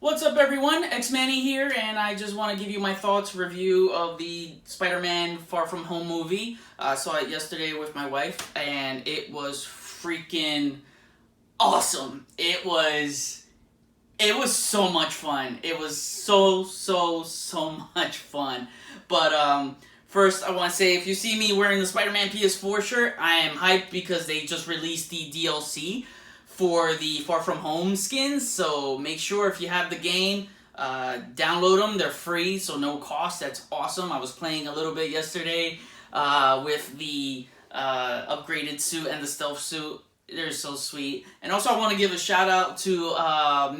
What's up, everyone? X-Manny here, and I just want to give you my thoughts review of the Spider-Man Far From Home movie. I saw it yesterday with my wife, and it was freaking awesome. It was so much fun. It was so much fun. But first, I want to say, if you see me wearing the Spider-Man PS4 shirt, I am hyped because they just released the DLC for the Far From Home skins. So make sure, if you have the game, download them. They're free, so no cost. That's awesome. I was playing a little bit yesterday with the upgraded suit and the stealth suit. They're so sweet. And also, I want to give a shout out to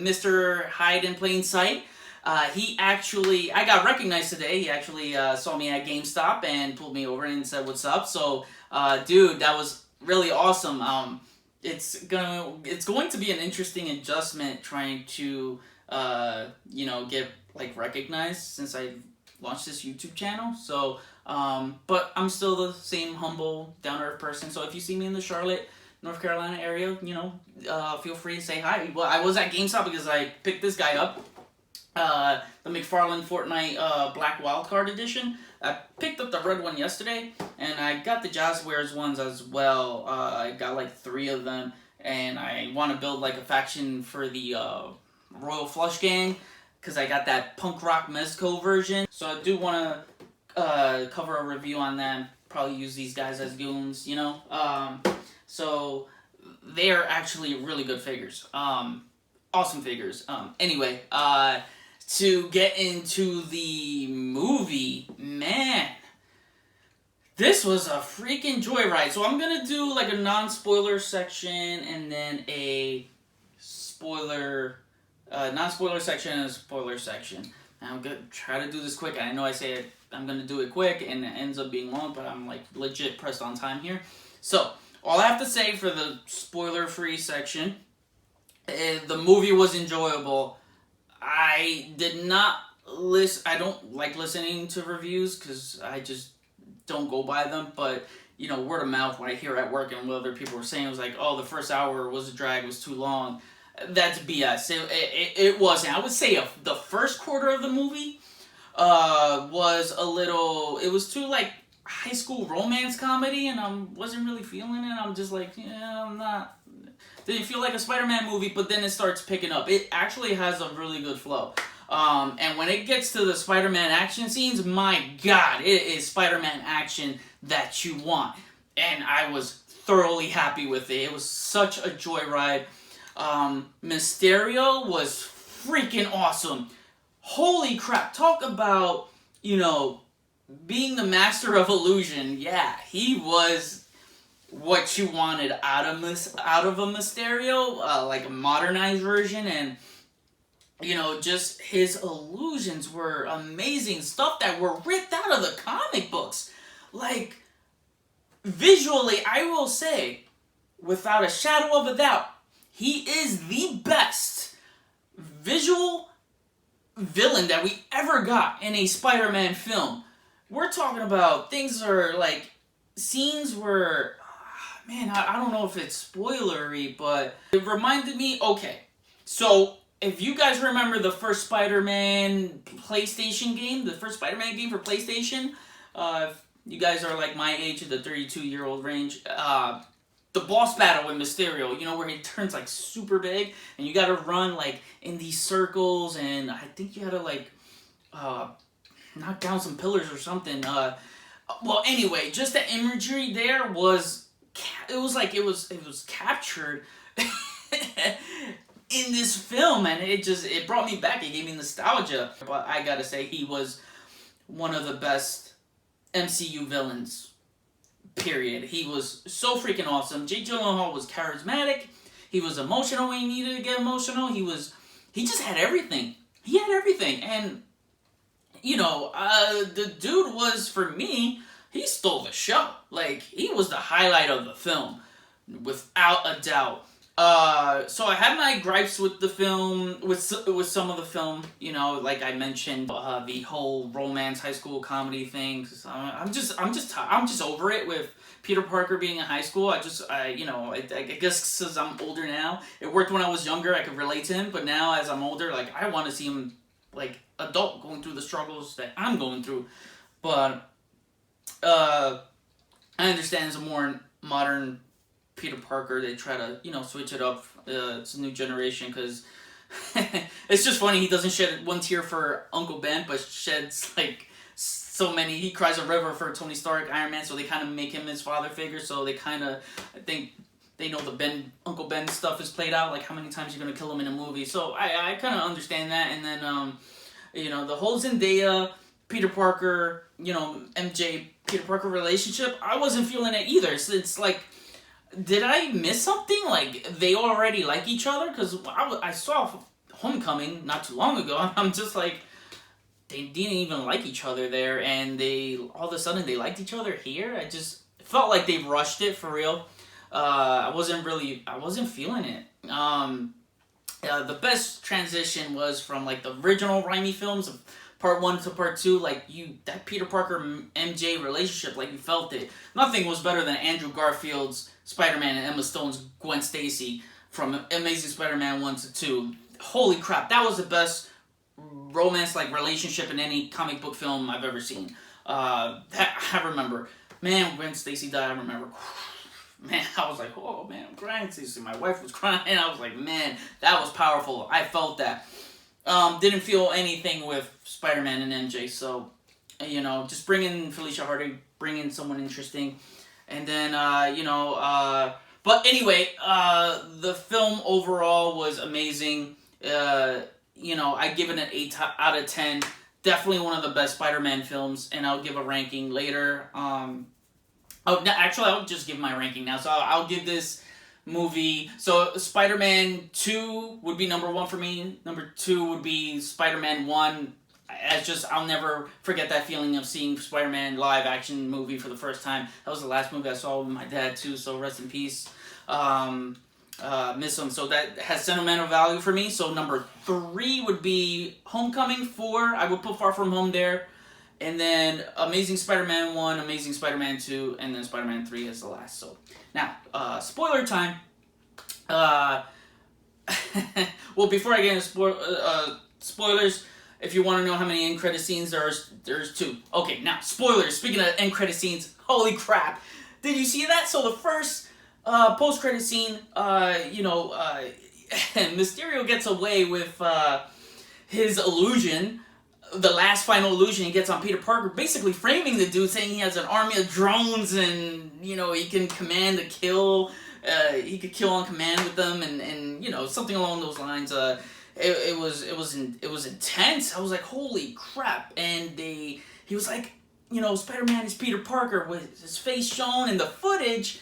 Mr. Hide in Plain Sight. I got recognized today. He actually saw me at GameStop and pulled me over and said, "What's up?" So, dude, that was really awesome. It's going to be an interesting adjustment trying to get recognized since I launched this YouTube channel. So, but I'm still the same humble, down to earth person. So if you see me in the Charlotte, North Carolina area, feel free to say hi. Well, I was at GameStop because I picked this guy up, the McFarlane Fortnite Black Wildcard Edition. I picked up the red one yesterday, and I got the Jazzwares ones as well. I got like 3 of them, and I want to build like a faction for the Royal Flush Gang, because I got that punk rock Mezco version. So I do want to cover a review on them. Probably use these guys as goons, So they are actually really good figures. Awesome figures. Anyway, to get into the movie, man, this was a freaking joyride. So I'm gonna do like a non-spoiler section and then a non-spoiler section and a spoiler section. And I'm gonna try to do this quick. I know I say I'm gonna do it quick and it ends up being long, but I'm like legit pressed on time here. So all I have to say for the spoiler-free section, the movie was enjoyable. I did not listen. I don't like listening to reviews because I just don't go by them. But word of mouth, when I hear at work and what other people were saying, it was like, "Oh, the first hour was a drag, was too long." That's BS. It wasn't. I would say the first quarter of the movie was a little. It was too like high school romance comedy, and I wasn't really feeling it. I'm just like, yeah, I'm not. Didn't feel like a Spider-Man movie, but then it starts picking up. It actually has a really good flow. And when it gets to the Spider-Man action scenes, my God, it is Spider-Man action that you want. And I was thoroughly happy with it. It was such a joyride. Mysterio was freaking awesome. Holy crap. Talk about, being the master of illusion. Yeah, he was what you wanted out of a Mysterio, like a modernized version, and just his illusions were amazing. Stuff that were ripped out of the comic books. Like, visually, I will say, without a shadow of a doubt, he is the best visual villain that we ever got in a Spider-Man film. We're talking about things are like scenes where, man, I don't know if it's spoilery, but it reminded me, okay, so if you guys remember the first Spider-Man PlayStation game, the first Spider-Man game for PlayStation, if you guys are like my age, the 32-year-old range, the boss battle with Mysterio, where he turns like super big, and you gotta run like in these circles, and I think you had to like knock down some pillars or something. Well, anyway, just the imagery there was captured in this film, and it brought me back. It gave me nostalgia. But I gotta say, he was one of the best MCU villains, period. He was so freaking awesome. Jake Gyllenhaal was charismatic. He was emotional when he needed to get emotional. He just had everything. He had everything. And the dude was, for me, he stole the show. Like, he was the highlight of the film, without a doubt. So I had my gripes with the film, with some of the film, like I mentioned, the whole romance high school comedy thing. I'm just over it with Peter Parker being in high school. I guess because I'm older now, it worked when I was younger. I could relate to him, but now as I'm older, like I want to see him like adult going through the struggles that I'm going through. But I understand it's a more modern Peter Parker. They try to switch it up. It's a new generation because it's just funny. He doesn't shed one tear for Uncle Ben, but sheds like so many. He cries a river for Tony Stark, Iron Man. So they kind of make him his father figure. So they kind of, I think, they know the Uncle Ben stuff is played out. Like how many times you're gonna kill him in a movie. So I kind of understand that. And then the whole Zendaya, Peter Parker, MJ Peter Parker relationship. I wasn't feeling it either. So it's like, did I miss something? Like, they already like each other? Because I saw Homecoming not too long ago, and I'm just like, they didn't even like each other there, and they, all of a sudden, they liked each other here? I just felt like they rushed it, for real. I wasn't feeling it. The best transition was from, like, the original Raimi films of Part 1 to Part 2, like, that Peter Parker MJ relationship, like, you felt it. Nothing was better than Andrew Garfield's Spider-Man and Emma Stone's Gwen Stacy from Amazing Spider-Man 1 to 2. Holy crap, that was the best romance-like relationship in any comic book film I've ever seen. That I remember. Man, Gwen Stacy died, I remember. Man, I was like, oh man, I'm crying. My wife was crying. I was like, man, that was powerful. I felt that. Didn't feel anything with Spider-Man and MJ, so, just bring in Felicia Hardy, bring in someone interesting, and then, but anyway, the film overall was amazing. I give it an 8 out of 10, definitely one of the best Spider-Man films, and I'll give a ranking later. I'll just give my ranking now, so I'll give this movie. So Spider-Man 2 would be number 1 for me. Number 2 would be Spider-Man 1. I'll never forget that feeling of seeing Spider-Man live action movie for the first time. That was the last movie I saw with my dad too, so rest in peace. Miss him. So that has sentimental value for me. So number 3 would be Homecoming. 4, I would put Far From Home there. And then Amazing Spider-Man 1, Amazing Spider-Man 2, and then Spider-Man 3 is the last. So now, spoiler time. Well, before I get into spoilers, if you want to know how many end credit scenes there's 2. Okay, now spoilers. Speaking of end credit scenes, holy crap! Did you see that? So the first post credit scene, Mysterio gets away with his illusion. The last final illusion he gets on Peter Parker, basically framing the dude, saying he has an army of drones and he can command a kill. He could kill on command with them, and something along those lines. It was intense. I was like, holy crap! And he was like, Spider-Man is Peter Parker with his face shown in the footage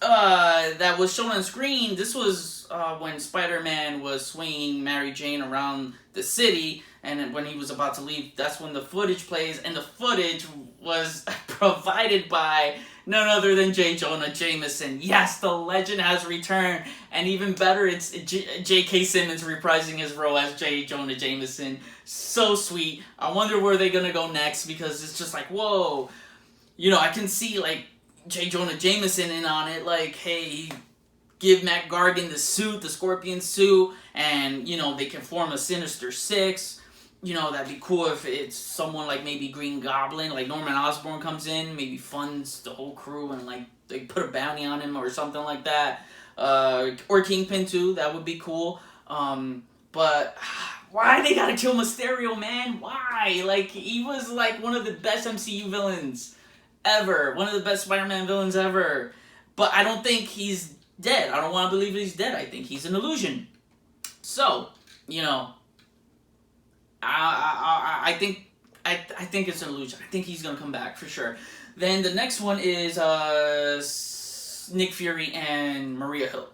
that was shown on screen. This was when Spider-Man was swinging Mary Jane around the city, and when he was about to leave, that's when the footage plays, and the footage was provided by none other than J. Jonah Jameson. Yes, the legend has returned, and even better, it's J.K. Simmons reprising his role as J. Jonah Jameson. So sweet. I wonder where they're gonna go next, because it's just like, whoa. I can see, like, J. Jonah Jameson in on it, like, hey, give Matt Gargan the suit, the Scorpion suit, and, they can form a Sinister Six. That'd be cool if it's someone like maybe Green Goblin, like Norman Osborn comes in, maybe funds the whole crew and, like, they put a bounty on him or something like that. Or Kingpin too, that would be cool. But why they gotta kill Mysterio, man? Why? Like, he was, like, one of the best MCU villains ever. One of the best Spider-Man villains ever. But I don't think he's dead. I don't want to believe he's dead. I think he's an illusion. So, I think it's an illusion. I think he's gonna come back for sure. Then the next one is Nick Fury and Maria Hill.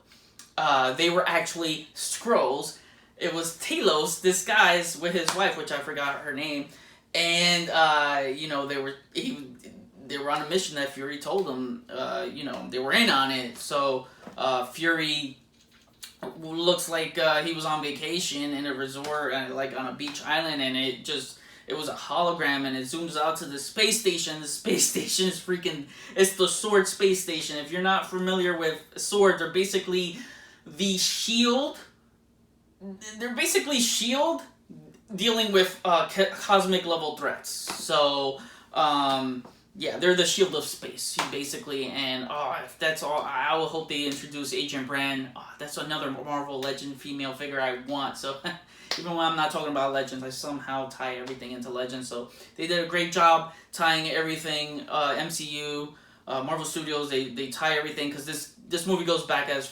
They were actually Skrulls. It was Talos disguised with his wife, which I forgot her name, and they were on a mission that Fury told them. They were in on it. So Fury looks like he was on vacation in a resort, like on a beach island, and it was a hologram, and it zooms out to the space station. The space station is freaking, it's the Sword space station. If you're not familiar with Sword, they're basically the shield. They're basically shield dealing with cosmic level threats. So yeah, they're the shield of space, basically. And if that's all, I will hope they introduce Agent Brand. That's another Marvel Legend female figure I want. So even when I'm not talking about Legends, I somehow tie everything into Legends. So they did a great job tying everything. MCU, Marvel Studios, they tie everything, because this movie goes back as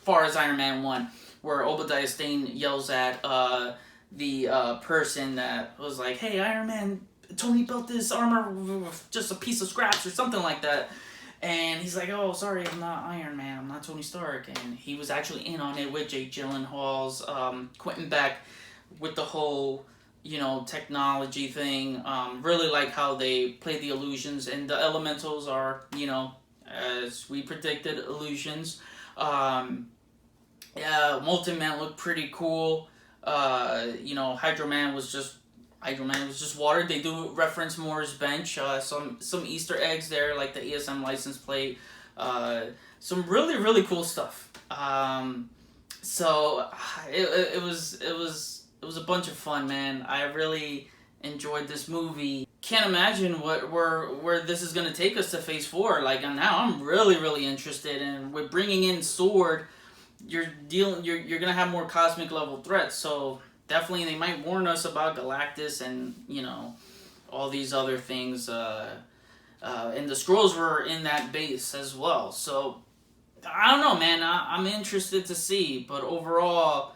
far as Iron Man 1, where Obadiah Stane yells at the person that was like, "Hey, Iron Man, Tony built this armor with just a piece of scraps," or something like that. And he's like, "Oh, sorry, I'm not Iron Man. I'm not Tony Stark." And he was actually in on it with Jake Gyllenhaal's Quentin Beck, with the whole, technology thing. Really like how they play the illusions, and the elementals are, as we predicted, illusions. Yeah, Molten Man looked pretty cool. Hydro Man was just water. They do reference Moore's Bench. Some Easter eggs there, like the ESM license plate. Some really, really cool stuff. So it was a bunch of fun, man. I really enjoyed this movie. Can't imagine where this is gonna take us to Phase 4. Like, now I'm really, really interested, and with bringing in Sword, you're gonna have more cosmic level threats. So definitely they might warn us about Galactus and all these other things. And the Skrulls were in that base as well. So I don't know, man. I'm interested to see. But overall,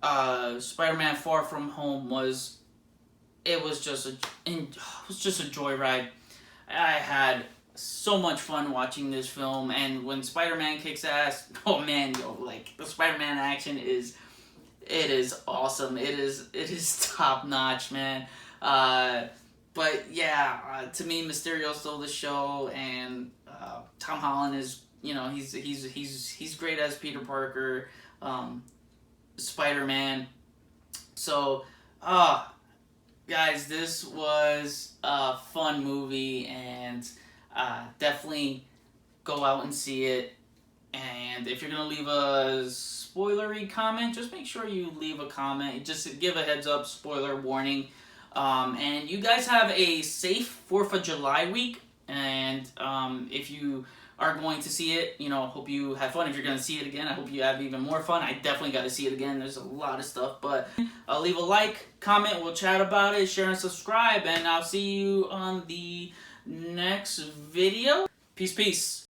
Spider-Man: Far From Home was just a joyride. I had so much fun watching this film, and when Spider-Man kicks ass, oh man, like, the Spider-Man action is awesome. It is top notch, man. But yeah, to me, Mysterio stole the show, and Tom Holland is, he's great as Peter Parker, Spider-Man. So, guys, this was a fun movie, and definitely go out and see it. And if you're gonna leave a spoilery comment, just make sure you leave a comment. Just give a heads up, spoiler warning. And you guys have a safe 4th of July week. And if you are going to see it, hope you have fun. If you're going to see it again, I hope you have even more fun. I definitely got to see it again. There's a lot of stuff. But leave a like, comment, we'll chat about it, share and subscribe. And I'll see you on the next video. Peace, peace.